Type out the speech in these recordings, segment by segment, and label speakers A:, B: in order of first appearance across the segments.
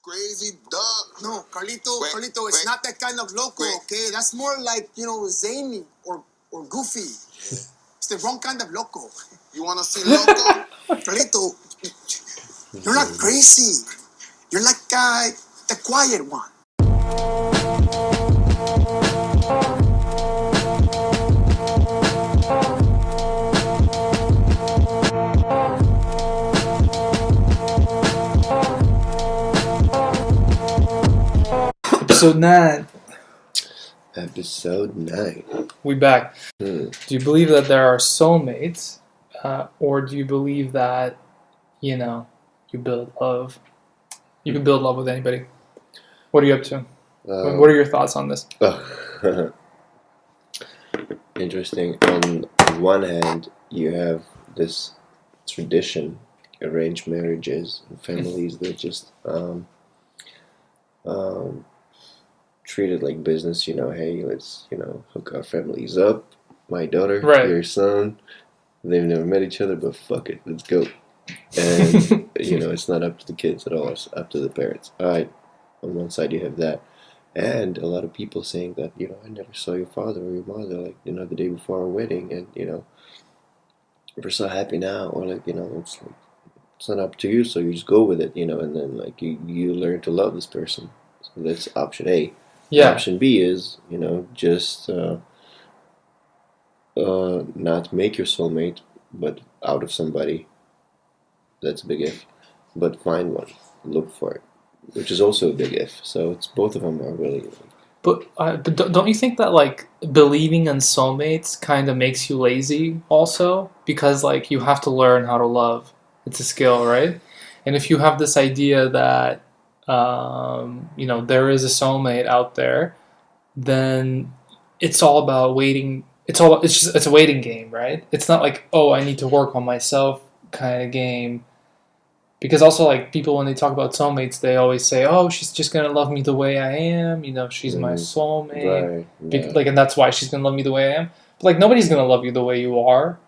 A: crazy duck. No, Carlito, it's not that kind of loco, okay? That's more like, zany or goofy. It's the wrong kind of loco. You want to see loco? Carlito, you're not crazy. You're like the quiet one.
B: Episode 9.
C: We back. Do you believe that there are soulmates, or do you believe that, you build love? You can build love with anybody. What are you up to? What are your thoughts on this?
B: Interesting. On one hand, you have this tradition, arranged marriages, and families that just treat it like business. Hey, let's hook our families up. My daughter, your son, they've never met each other, but fuck it, let's go. And it's not up to the kids at all. It's up to the parents. All right. On one side, you have that. And a lot of people saying that, I never saw your father or your mother, the day before our wedding, and, we're so happy now, or, it's not up to you, so you just go with it, and then, you learn to love this person. So that's option A. Yeah. Option B is, just not make your soulmate, but out of somebody. That's a big if. But find one. Look for it. Which is also a big if. So it's both of them are really...
C: But don't you think that, believing in soulmates kind of makes you lazy also? Because, you have to learn how to love. It's a skill, right? And if you have this idea that, there is a soulmate out there, then it's all about waiting. It's a waiting game, right? It's not like, I need to work on myself kind of game. Because also, people, when they talk about soulmates, they always say, she's just going to love me the way I am. She's my soulmate. Right, yeah. And that's why she's going to love me the way I am. But, nobody's going to love you the way you are,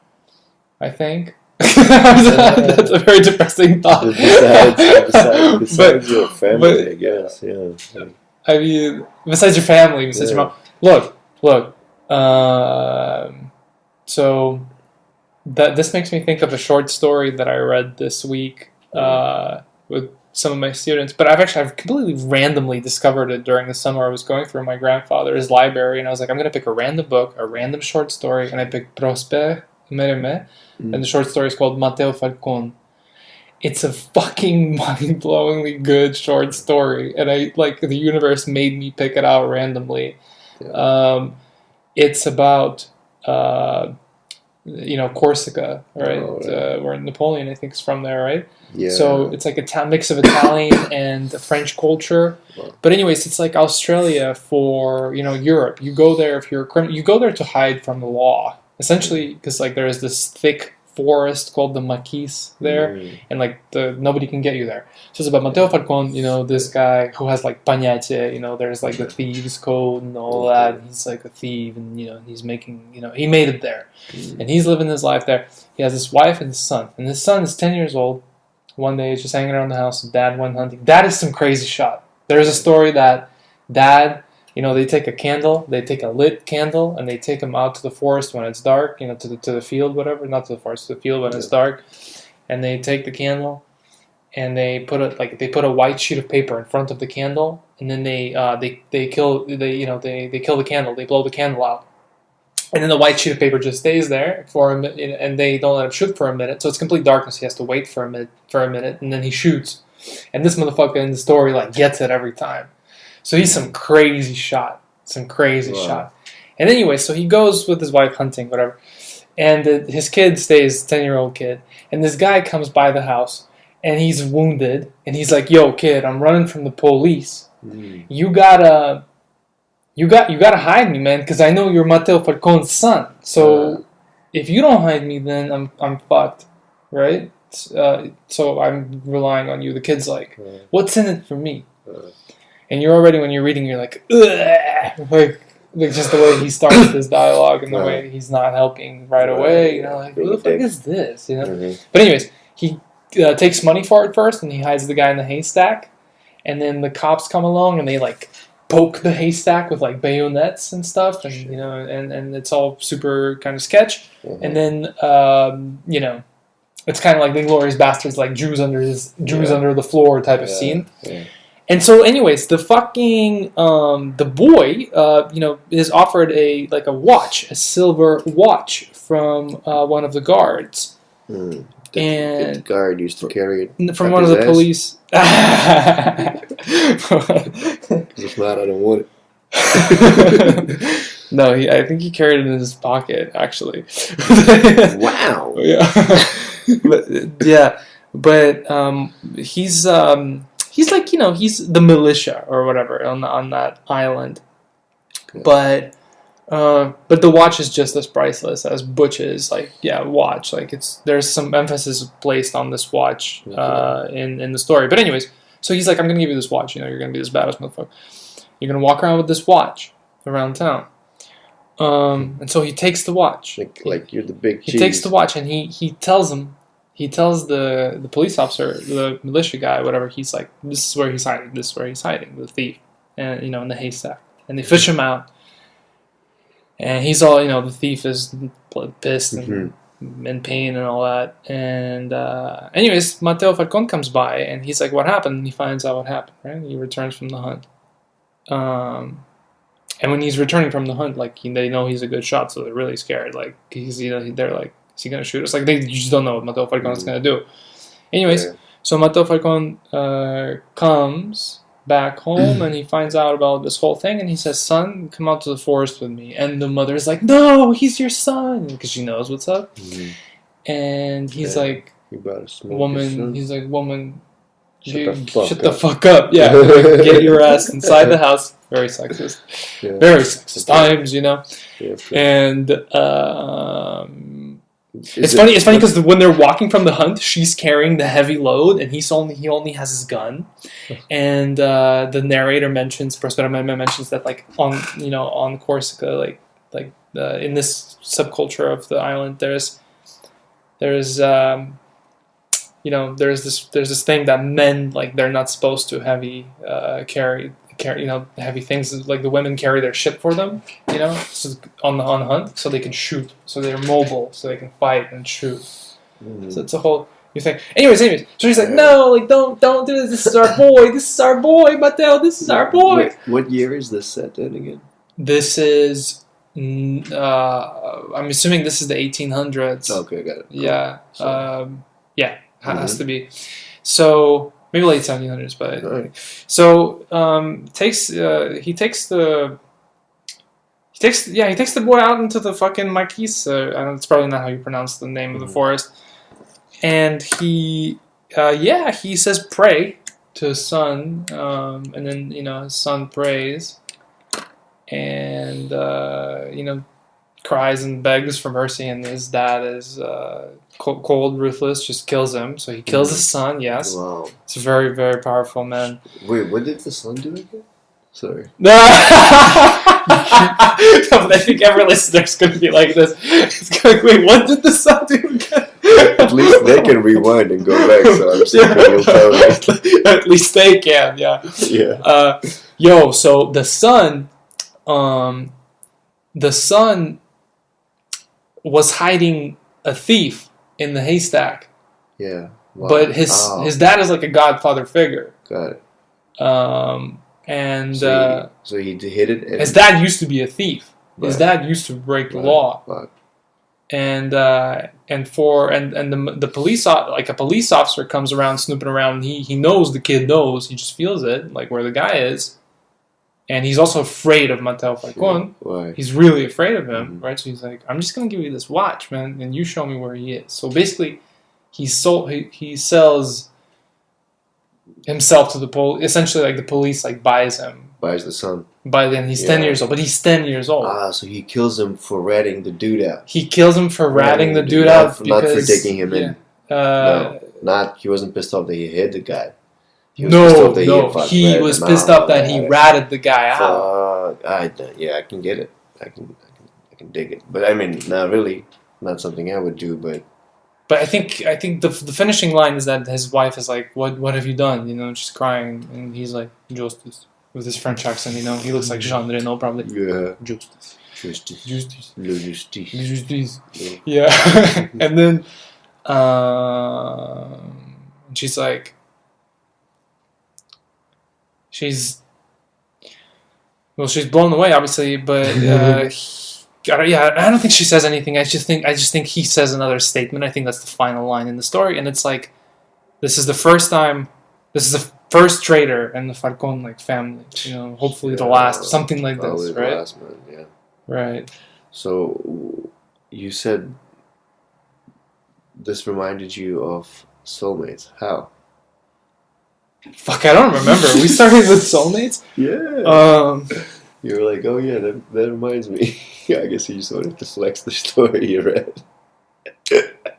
C: I think. That's a very depressing thought. Besides
B: your family, I guess. Yeah.
C: I mean, besides your family, besides your mom. Look. So this makes me think of a short story that I read this week with some of my students. But I've completely randomly discovered it during the summer. I was going through my grandfather's library, and I was like, I'm going to pick a random book, a random short story, and I picked Prosper Mérimée, and the short story is called Mateo Falcone. It's a fucking mind-blowingly good short story, and the universe made me pick it out randomly. Yeah. It's about Corsica, right? Where Napoleon, I think, is from there, right? Yeah. So it's like a mix of Italian and French culture. Wow. But anyways, it's like Australia for Europe. You go there if you're a criminal. You go there to hide from the law, essentially, because there is this thick forest called the Maquis there, and nobody can get you there. So it's about Mateo Falcone, this guy who has pañete, there's the thieves code and all that. He's a thief, and he's making, he made it there, and he's living his life there. He has his wife and his son, and his son is 10 years old. One day he's just hanging around the house. Dad went hunting. That is some crazy shot. There's a story that Dad, they take a candle, they take a lit candle, and they take him out to the forest when it's dark, to the field, whatever, not to the forest, to the field when it's dark, and they take the candle, and they put a white sheet of paper in front of the candle, and then they kill the candle, they blow the candle out, and then the white sheet of paper just stays there for a minute, and they don't let him shoot for a minute, so it's complete darkness. He has to wait for a minute, and then he shoots, and this motherfucker in the story gets it every time. So he's some crazy shot. And anyway, so he goes with his wife hunting, whatever. And his kid stays, 10-year-old kid. And this guy comes by the house, and he's wounded. And he's like, "Yo, kid, I'm running from the police. You gotta hide me, man, because I know you're Mateo Falcone's son. So if you don't hide me, then I'm fucked, right? So I'm relying on you." The kid's like, "What's in it for me?" And you're already, when you're reading, you're like, ugh! Just the way he starts this dialogue and the way he's not helping right away. Who the fuck is this? But anyways, he takes money for it first, and he hides the guy in the haystack. and then the cops come along and they like poke the haystack with like bayonets and stuff, and you know, and it's all super kind of sketch. And then it's kind of like the Inglourious Basterds, like Jews under the floor type of scene. Yeah. And so, anyways, the fucking the boy, is offered a watch, a silver watch from one of the guards. And
B: the guard used to carry it
C: from one of the police.
B: If not, I don't want it.
C: No, I think he carried it in his pocket, actually.
B: Wow.
C: Yeah. But he's like, he's the militia or whatever on that island. Okay. But the watch is just as priceless as Butch's watch. Like there's some emphasis placed on this watch in the story. But anyways, so he's like, I'm gonna give you this watch. You're gonna be this badass motherfucker. You're gonna walk around with this watch around town. And so he takes the watch.
B: Like you're the big cheese.
C: He takes the watch and he tells him. He tells the police officer, the militia guy, whatever. He's like, this is where he's hiding. This is where he's hiding, the thief, and in the haystack. And they fish him out. And he's all, the thief is pissed and in pain and all that. And anyways, Mateo Falcone comes by and he's like, what happened? And he finds out what happened, right? He returns from the hunt. And when he's returning from the hunt, like, they know he's a good shot, so they're really scared. Like, they're like, is he going to shoot us? Like, they just don't know what Mateo Falcone is going to do. Anyways, so Mateo Falcone comes back home and he finds out about this whole thing and he says, son, come out to the forest with me. And the mother's like, no, he's your son, because she knows what's up. And he's like, woman, shut the fuck up. Yeah, get your ass inside the house. Very sexist. Very sexist times, Yeah, and it's funny because when they're walking from the hunt, she's carrying the heavy load, and he only has his gun. And the narrator mentions that like on Corsica, like in this subculture of the island, there's there's this thing that men, like, they're not supposed to carry heavy things. Like the women carry their shit for them, so on the hunt, so they can shoot, so they're mobile, so they can fight and shoot. So it's a whole new thing. Anyways, so she's like, no, like don't do this. This is our boy, Mateo. This is our boy.
B: What year is this set in again?
C: This is. I'm assuming this is the 1800s.
B: Okay, got it. Cool.
C: Yeah. Has to be. So maybe late 1700s, but so he takes the boy out into the fucking Marquise. It's probably not how you pronounce the name of the forest. And he says pray to his son, and then his son prays, and cries and begs for mercy, and his dad is cold, ruthless, just kills him. So he kills his son. Yes, wow. It's very, very powerful, man.
B: Wait, what did the son do again? Sorry.
C: I think every listener's going to be like this. It's going, wait, what did the son do again?
B: At least they can rewind and go back, so I'm saying you'll tell me.
C: At least they can, yeah. Yeah. So the son was hiding a thief in the haystack.
B: Yeah. Wow.
C: But his dad is like a godfather figure.
B: Got it.
C: And
B: so he hid it.
C: His dad used to be a thief. His dad used to break the law.
B: Right.
C: And the police, like a police officer comes around snooping around. He knows the kid knows. He just feels it, like where the guy is. And he's also afraid of Mateo Falcone.
B: Why?
C: He's really afraid of him, right? So he's like, I'm just going to give you this watch, man, and you show me where he is. So basically, he sells himself to the police. Essentially, like the police buys him.
B: Buys the son.
C: By then, he's 10 years old. But he's 10 years old.
B: So he kills him for ratting the dude out.
C: He kills him for ratting the dude out.
B: Not for taking him in. He wasn't pissed off that he hit the guy. He was pissed off that he ratted the guy out. I can get it. I can dig it. But I mean, not really. Not something I would do, but
C: But I think the finishing line is that his wife is like, what have you done? You know, she's crying, and he's like, justice, with his French accent. You know, he looks like Jean Reno probably.
B: Yeah.
C: Justice.
B: Justice. Le justice.
C: Justice. Yeah. And then she's like, she's blown away, obviously, but yeah, I don't think she says anything. I just think he says another statement. I think that's the final line in the story, and it's like, this is the first traitor in the Falcone like family. You know, hopefully the last, something like this, right? The last man, yeah. Right.
B: So you said this reminded you of Soulmates. How?
C: Fuck, I don't remember. We started with Soulmates?
B: Yeah. You were like, oh yeah, that reminds me. Yeah, I guess you just wanted to flex the story you read.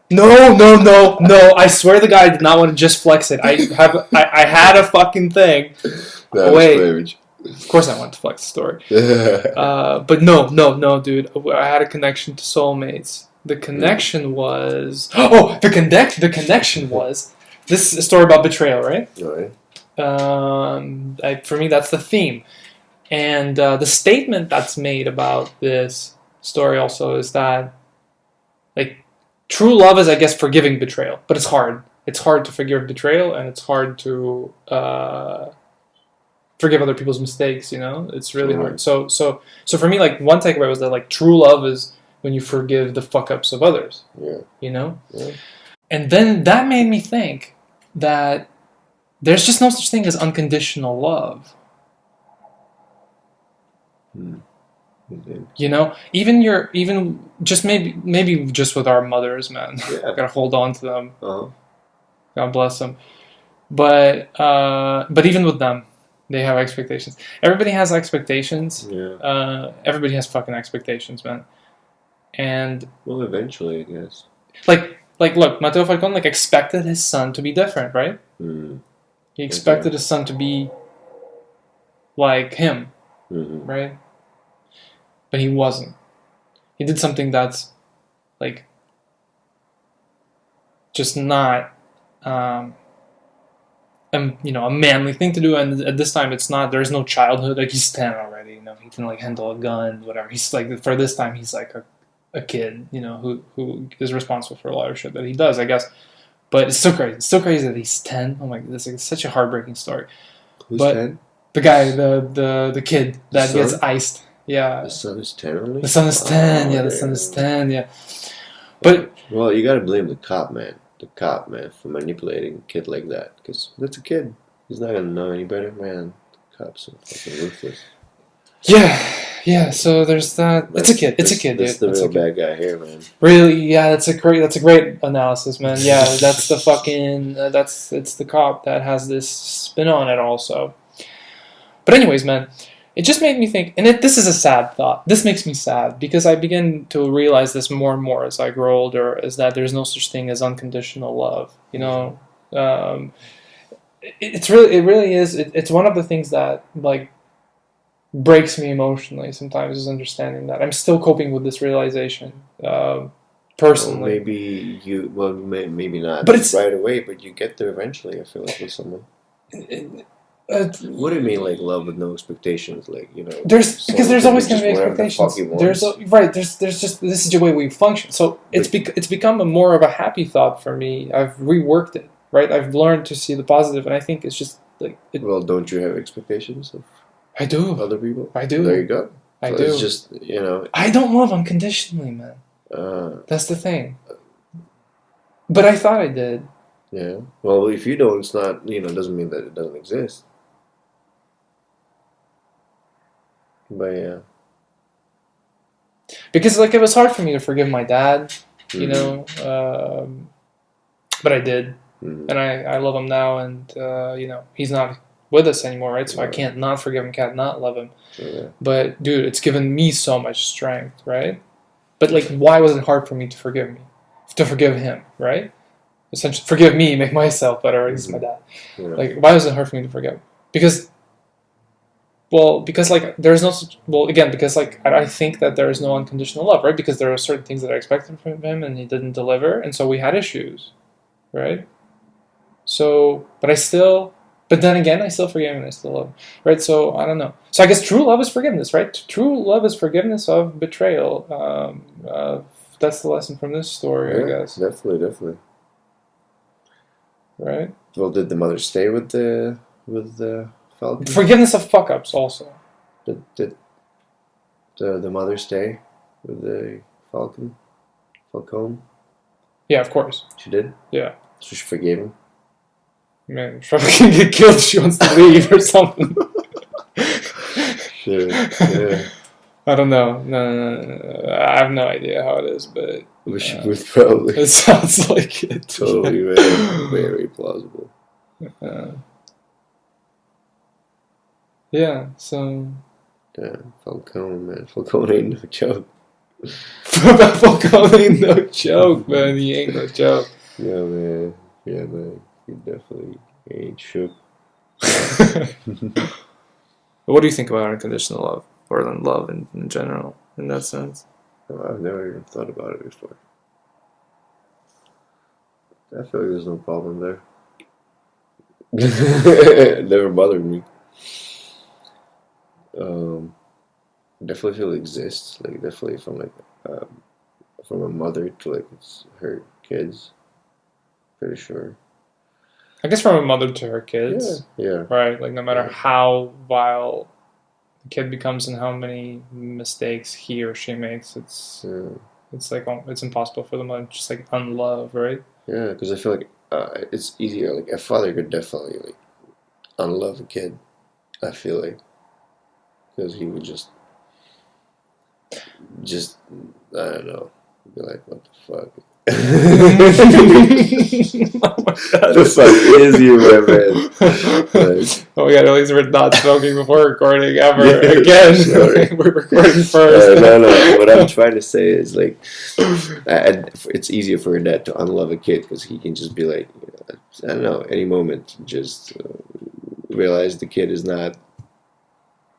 C: No. I swear the guy did not want to just flex it. I had a fucking thing.
B: That was
C: of course I wanted to flex the story. But no, dude. I had a connection to Soulmates. The connection was... Oh, the connection was... This is a story about betrayal, right?
B: Right.
C: For me, that's the theme. And the statement that's made about this story also is that, like, true love is, I guess, forgiving betrayal. But it's hard. It's hard to forgive betrayal, and it's hard to forgive other people's mistakes, you know? It's really hard. So for me, like, one takeaway was that, like, true love is when you forgive the fuck-ups of others.
B: Yeah.
C: You know?
B: Yeah.
C: And then that made me think that there's just no such thing as unconditional love.
B: Mm-hmm.
C: You know, even just maybe just with our mothers, man.
B: Yeah.
C: Gotta hold on to them.
B: Uh-huh.
C: God bless them. But even with them, they have expectations. Everybody has expectations.
B: Yeah.
C: Everybody has fucking expectations, man. And
B: well, eventually, I guess.
C: Like, look, Mateo Falcone expected his son to be different, right?
B: Mm.
C: He expected his son to be like him, right? But he wasn't. He did something that's, like, just not, a manly thing to do. And at this time, it's not. There's no childhood. Like, he's 10 already. You know, he can like handle a gun, whatever. He's like, for this time, he's like a kid, you know, who is responsible for a lot of shit that he does, I guess. But it's still crazy. It's still crazy that he's 10. Oh my god, this is such a heartbreaking story.
B: Who's 10?
C: The guy, the kid that gets iced. Yeah.
B: The son is 10 only?
C: The son is 10. Yeah, the son is 10. Yeah. But
B: well, you gotta blame the cop, man. The cop, man, for manipulating a kid like that. Because that's a kid. He's not gonna know any better, man. The cops are fucking ruthless.
C: Yeah. So there's that. It's a kid. It's a kid, dude.
B: That's the real bad guy here, man.
C: Really? Yeah. That's a great analysis, man. Yeah. That's the fucking. It's the cop that has this spin on it, also. But anyways, man, it just made me think, and this is a sad thought. This makes me sad because I begin to realize this more and more as I grow older, is that there's no such thing as unconditional love. You know, it's one of the things that, like, breaks me emotionally sometimes, is understanding that. I'm still coping with this realization, personally.
B: Well, maybe not
C: but it's
B: right away, but you get there eventually, I feel like, with someone. What do you mean, like, love with no expectations? Like, you know,
C: there's always going to be expectations. There's just, this is the way we function. So it's become more of a happy thought for me. I've reworked it, right? I've learned to see the positive, and I think it's just like.
B: Well, don't you have expectations of?
C: I do.
B: Other people?
C: I do.
B: There you go.
C: I
B: do. It's just, you know.
C: I don't love unconditionally, man. That's the thing. But I thought I did.
B: Yeah. Well, if you don't, it's not, you know, doesn't mean that it doesn't exist. But yeah.
C: Because, like, it was hard for me to forgive my dad, you know. But I did. And I love him now, and, you know, he's not with us anymore, right? So I can't not forgive him, can't not love him.
B: Yeah.
C: But dude, it's given me so much strength, right? But like, why was it hard for me to forgive him, right? Essentially, forgive me, make myself better. It's my dad.
B: Yeah.
C: Like, why was it hard for me to forgive? Because Well, because like there's no such, well again because like I think that there is no unconditional love, right? Because there are certain things that I expected from him and he didn't deliver, and so we had issues, right? So, but then again, I still forgive him and I still love him, right? So I don't know. So I guess true love is forgiveness, right? True love is forgiveness of betrayal. That's the lesson from this story, I guess.
B: Definitely.
C: Right.
B: Well, did the mother stay with the Falcon?
C: Forgiveness of fuck ups also.
B: Did the mother stay with the Falcone?
C: Yeah, of course.
B: She did?
C: Yeah.
B: So she forgave him?
C: Man, she probably can get killed if she wants to leave or something.
B: Sure, yeah.
C: I don't know. No. I have no idea how it is, but...
B: She would probably...
C: It sounds like it.
B: Totally, very, very plausible.
C: Yeah, so...
B: Yeah, Falcone, man. Falcone ain't no joke.
C: Falcone ain't no joke, man. He ain't no joke.
B: Yeah, man. He definitely ain't shook.
C: What do you think about unconditional love? Or love in general, in that sense?
B: Oh, I've never even thought about it before. I feel like there's no problem there. It never bothered me. Definitely feel it exists. Like definitely from a mother to like her kids. Pretty sure.
C: I guess from a mother to her kids.
B: Yeah.
C: Right? Like no matter how vile the kid becomes and how many mistakes he or she makes, it's like it's impossible for them to just like unlove, right?
B: Yeah, because I feel like it's easier. Like a father could definitely like unlove a kid. I feel like because he would just I don't know, be like, what the fuck.
C: Oh my God.
B: The fuck is you, my man? Like,
C: oh my God, at least we're not smoking before recording ever again. We're recording first.
B: No. What I'm trying to say is like, it's easier for a dad to unlove a kid because he can just be like, I don't know, any moment, just realize the kid is not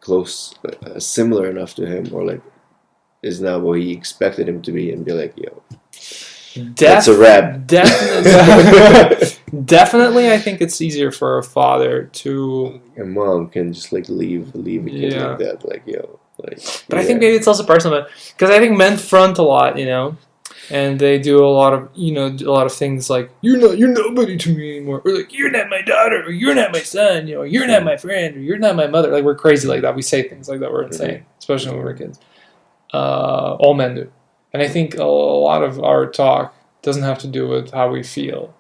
B: close, similar enough to him, or like is not what he expected him to be, and be like, yo. That's a wrap.
C: Definitely, I think it's easier for a father to.
B: A mom can just like leave a kid like that, like yo, like.
C: But I think maybe it's also personal, because I think men front a lot, and they do a lot of things like you're nobody to me anymore, or like you're not my daughter, or you're not my son, you're not my friend, or you're not my mother. Like we're crazy like that. We say things like that. We're insane, especially when we're kids. All men do. And I think a lot of our talk doesn't have to do with how we feel.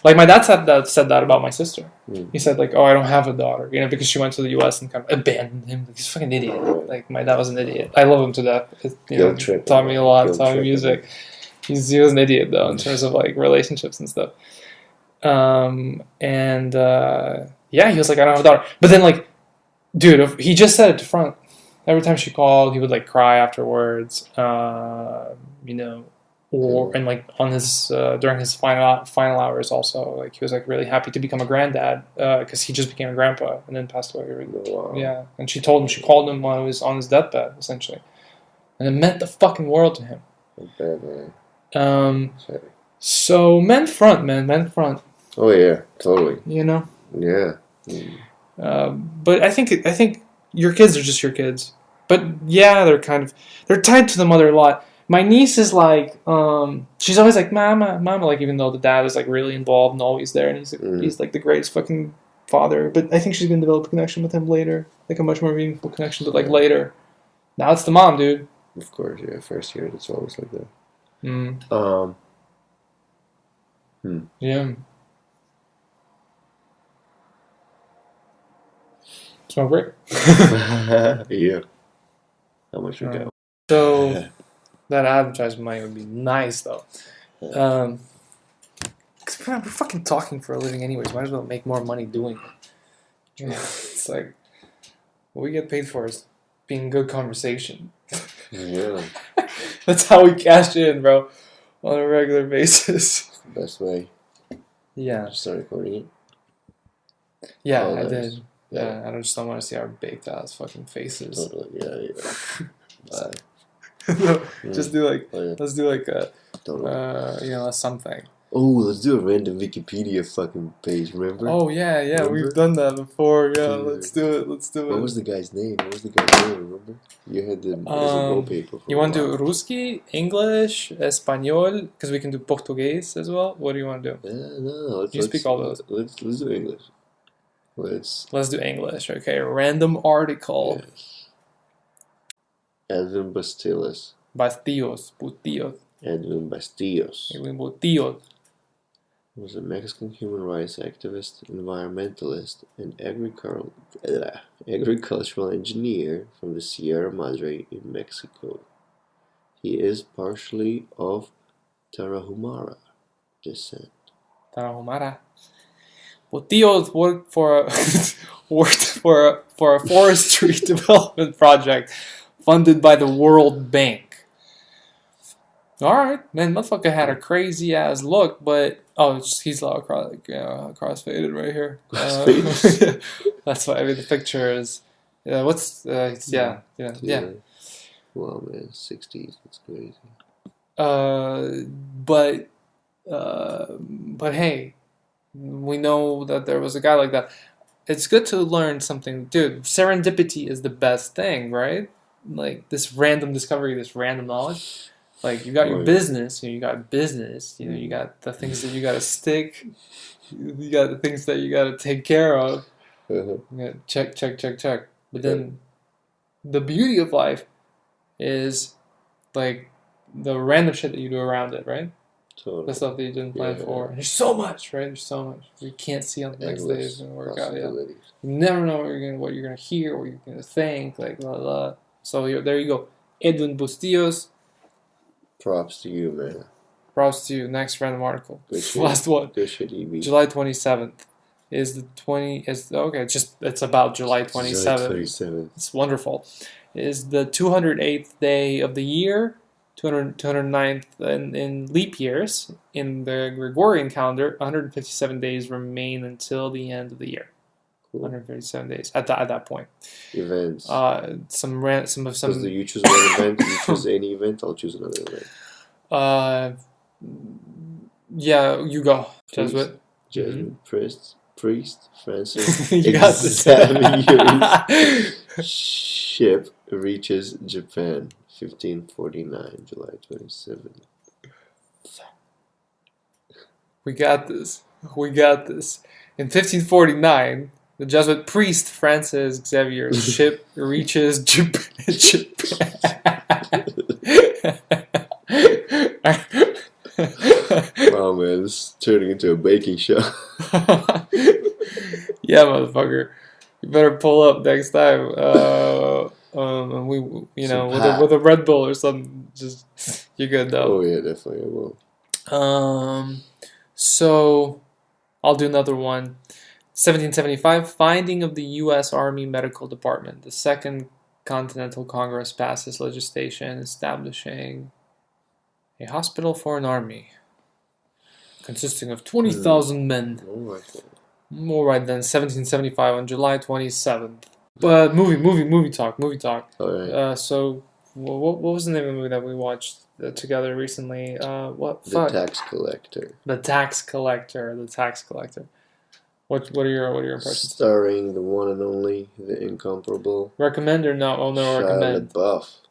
C: Like my dad said that about my sister. He said like, "Oh, I don't have a daughter," because she went to the U.S. and kind of abandoned him. Like, he's a fucking idiot. Like my dad was an idiot. I love him to death. Taught me a lot. Taught me music. He was an idiot though in terms of like relationships and stuff. He was like, "I don't have a daughter," but then like, dude, he just said it to front. Every time she called, he would like cry afterwards, and like on his during his final hours also, like he was like really happy to become a granddad because he just became a grandpa and then passed away.
B: Wow.
C: Yeah, and she called him while he was on his deathbed essentially, and it meant the fucking world to him.
B: Bad, man.
C: So men front.
B: Oh yeah, totally.
C: Yeah.
B: Mm.
C: But I think your kids are just your kids. But yeah, they're tied to the mother a lot. My niece is like, she's always like, mama, like even though the dad is like really involved and always there, and he's like the greatest fucking father. But I think she's gonna develop a connection with him later, like a much more meaningful connection. But like later, now it's the mom, dude.
B: Of course, yeah. First year, it's always like that.
C: Yeah. Smoke break?
B: Yeah. How much we got?
C: So, that advertisement money would be nice, though. Because we're fucking talking for a living anyways. Might as well make more money doing it. It's like, what we get paid for is being good conversation.
B: Yeah.
C: That's how we cash in, bro. On a regular basis.
B: It's the best way.
C: Yeah.
B: Just start recording it.
C: Yeah, I did. Yeah, I just don't want to see our baked ass fucking faces.
B: Totally. Yeah.
C: Just do like, let's do like a, something.
B: Oh, let's do a random Wikipedia fucking page, remember?
C: Oh, yeah, remember? We've done that before. Yeah, let's do it.
B: What was the guy's name? Remember? You had the wallpaper.
C: You want to do Ruski, English, Espanol, because we can do Portuguese as well. What do you want to do?
B: No.
C: You speak all those.
B: Let's do English.
C: Let's do English, okay? Random article.
B: Yes. Edwin Bastillos.
C: Bastillos.
B: Edwin Bastillos was a Mexican human rights activist, environmentalist, and agricultural engineer from the Sierra Madre in Mexico. He is partially of Tarahumara descent.
C: Tarahumara. Bastillos worked for a forestry development project funded by the World Bank. Alright, man, motherfucker had a crazy ass look, but he's crossfaded right here. That's why the picture is. Yeah, yeah.
B: Wow, man, 60s, that's crazy.
C: But hey, we know that there was a guy like that. It's good to learn something, dude. Serendipity is the best thing, right? Like this random discovery, this random knowledge. Like you got your business, you got business, you got the things that you got to stick, you got the things that you got to take care of. You gotta check. But then the beauty of life is like the random shit that you do around it, right?
B: Totally.
C: The stuff that you didn't plan for. There's so much, right? There's so much you can't see on the next day is gonna work out. Yeah. You never know what you're gonna hear, what you're gonna think, like blah blah. So there you go, Edwin Bastillos.
B: Props to you, man.
C: Props to you. Next random article.
B: Good shit.
C: Last one.
B: Good shit, EB.
C: July 27th is the 20. It's about July 27th.
B: July 27th.
C: It's wonderful. Is the 208th day of the year, 209th in leap years in the Gregorian calendar. 157 days remain until the end of the year. Cool. 137 days at that point.
B: Events.
C: Some.
B: Do you choose one event? You choose any event. I'll choose another event.
C: Yeah, you go. Jesuit.
B: Priest, Francis.
C: You got this.
B: Ship reaches Japan, 1549, July 27th.
C: We got this. In 1549. The Jesuit priest Francis Xavier's ship reaches Japan.
B: Wow, man, this is turning into a baking show.
C: Yeah, motherfucker, you better pull up next time. And we, with a Red Bull or something. Just you're good though.
B: Oh yeah, definitely I will.
C: So I'll do another one. 1775, finding of the U.S. Army Medical Department. The Second Continental Congress passes legislation establishing a hospital for an army consisting of 20,000 men. All right then, 1775 on July 27th. But movie talk.
B: All right.
C: So, what was the name of the movie that we watched together recently?
B: The Tax Collector.
C: The Tax Collector. What are your impressions?
B: Starring the one and only, the incomparable.
C: Recommend or no? Oh no, recommend.
B: Shia LaBeouf.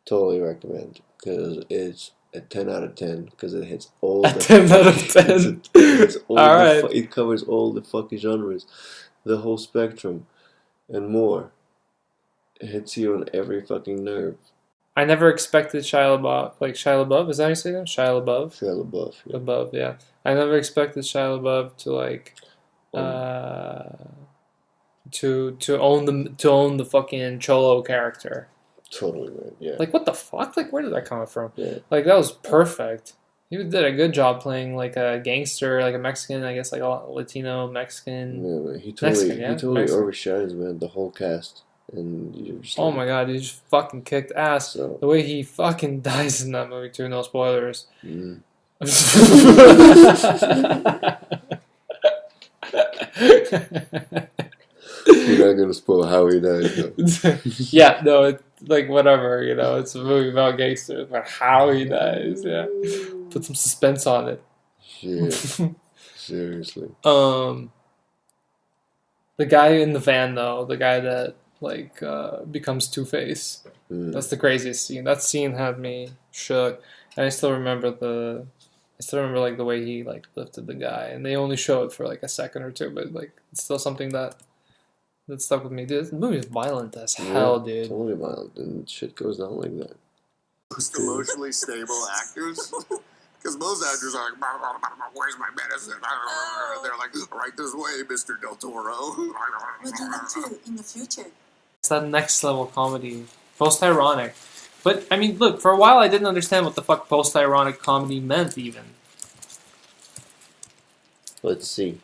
B: Totally recommend because it's a 10 out of 10 because it hits all.
C: 10 out of 10.
B: It covers all the fucking genres, the whole spectrum, and more. It hits you on every fucking nerve.
C: I never expected Shia LaBeouf. Is that how you say that? Shia LaBeouf.
B: Shia LaBeouf. Yeah.
C: LaBeouf, yeah. I never expected Shia LaBeouf to own the fucking Cholo character.
B: Totally, man. Yeah.
C: Like what the fuck? Like where did that come from?
B: Yeah.
C: Like that was perfect. He did a good job playing like a gangster, like a Mexican, I guess, like a Latino Mexican.
B: Yeah, man. He totally overshines, man, the whole cast. And you're just
C: oh my god, he just fucking kicked ass. So, the way he fucking dies in that movie too. No spoilers.
B: You're not gonna spoil how he dies, though.
C: Yeah, no, it's like whatever, you know. It's a movie about gangsters, but how he dies, yeah. Put some suspense on it.
B: Shit. Seriously.
C: The guy in the van, though, the guy that becomes Two-Face. That's the craziest scene. That scene had me shook, and I still remember the way he like lifted the guy, and they only show it for like a second or two, but like it's still something that stuck with me. Dude, this movie is violent as hell, dude.
B: Totally violent, and shit goes down like that.
A: Most emotionally stable actors. Because most actors are like, where's my medicine? They're like, right this way, Mr. Del Toro.
D: What do you want to in the future?
C: It's that next level comedy, post-ironic. But I mean, look, for a while I didn't understand what the fuck post-ironic comedy meant even.
B: Let's see.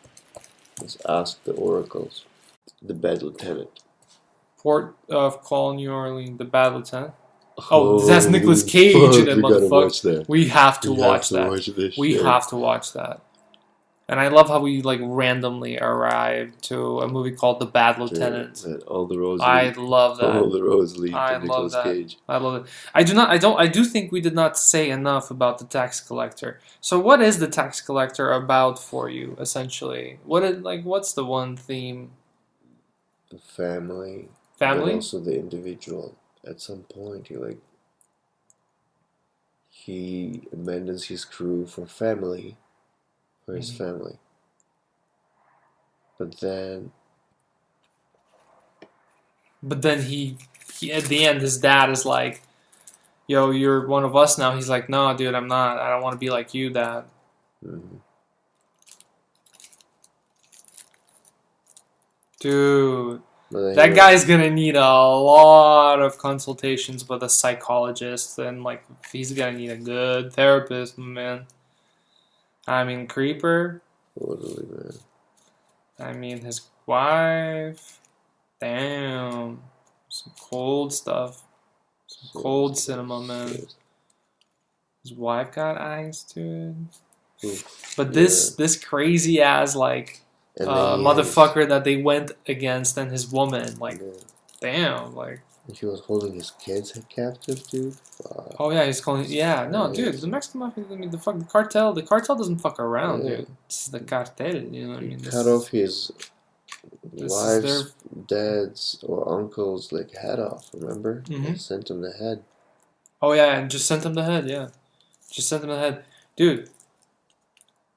B: Let's ask the oracles. The Bad Lieutenant.
C: Port of Call, New Orleans, The Bad Lieutenant. Oh, that's Nicolas Cage in it, motherfucker. We have to watch that. We have to watch that. And I love how we like randomly arrived to a movie called The Bad Lieutenant.
B: Yeah, all the roads.
C: I love that.
B: All the roads lead to Nicolas Cage.
C: I love it. I do think we did not say enough about the tax collector. So what is the tax collector about for you, essentially? What's the one theme?
B: The family.
C: Family?
B: But also the individual. At some point, he abandons his crew for family. For his family. But then he at the end, his dad is like, yo, you're one of us now. He's like, no, dude, I'm not. I don't want to be like you, Dad. Dude, that guy's gonna need a lot of consultations with a psychologist, and like he's gonna need a good therapist, man. I mean, Creeper. Totally, man. I
C: mean, his wife. Damn. Some cold stuff. Some cold cinema, man. His wife got eyes, dude. But this crazy ass, like, motherfucker that they went against and his woman, like, damn, like.
B: He was holding his kids captive, dude. Fuck.
C: Oh yeah, he's calling. Yeah, no, dude, the Mexican mafia. I mean, the cartel. The cartel doesn't fuck around, dude. It's the cartel. You know what I mean?
B: Cut off his wife's, dad's, or uncle's like head off. Remember? Sent him the head.
C: Oh yeah, and just sent him the head. Yeah, just sent him the head, dude.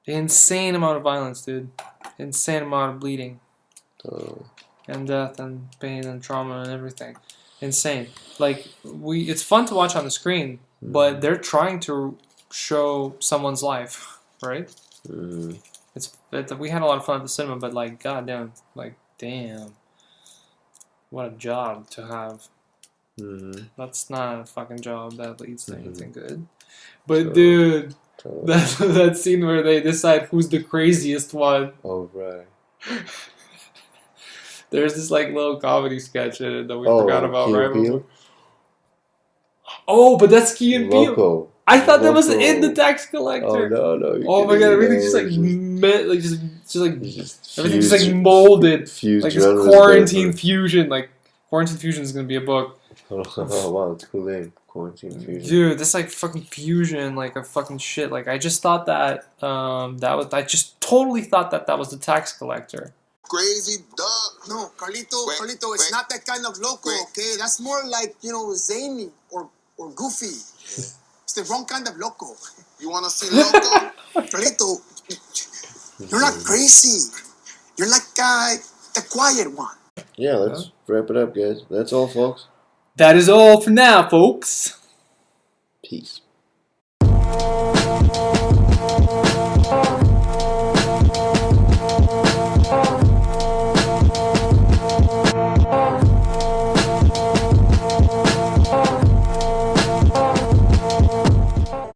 C: Insane amount of violence, dude. Insane amount of bleeding, and death, and pain, and trauma, and everything. Insane. Like it's fun to watch on the screen, but they're trying to show someone's life, right? We had a lot of fun at the cinema, but like, goddamn, like, damn, what a job to have. That's not a fucking job that leads to anything good. But dude, that scene where they decide who's the craziest one.
B: Oh right.
C: There's this like little comedy sketch in it that we forgot about, right?
B: Oh,
C: but that's Key and Peele. I thought that was in the tax collector.
B: Oh no!
C: Oh my god! Everything's just like everything's just like molded. Like this quarantine fusion. Like Quarantine Fusion is gonna be a book.
B: Oh wow! It's a cool name. Quarantine Fusion.
C: Dude, this like fucking fusion, like a fucking shit. Like I just thought that I just totally thought that was the tax collector.
A: Crazy dog. No, Carlito, it's not that kind of loco, okay? That's more like, zany or goofy. It's the wrong kind of loco. You want to see loco? Carlito, you're not crazy. You're like the quiet one.
B: Yeah, let's wrap it up, guys. That's all, folks.
C: That is all for now, folks.
B: Peace.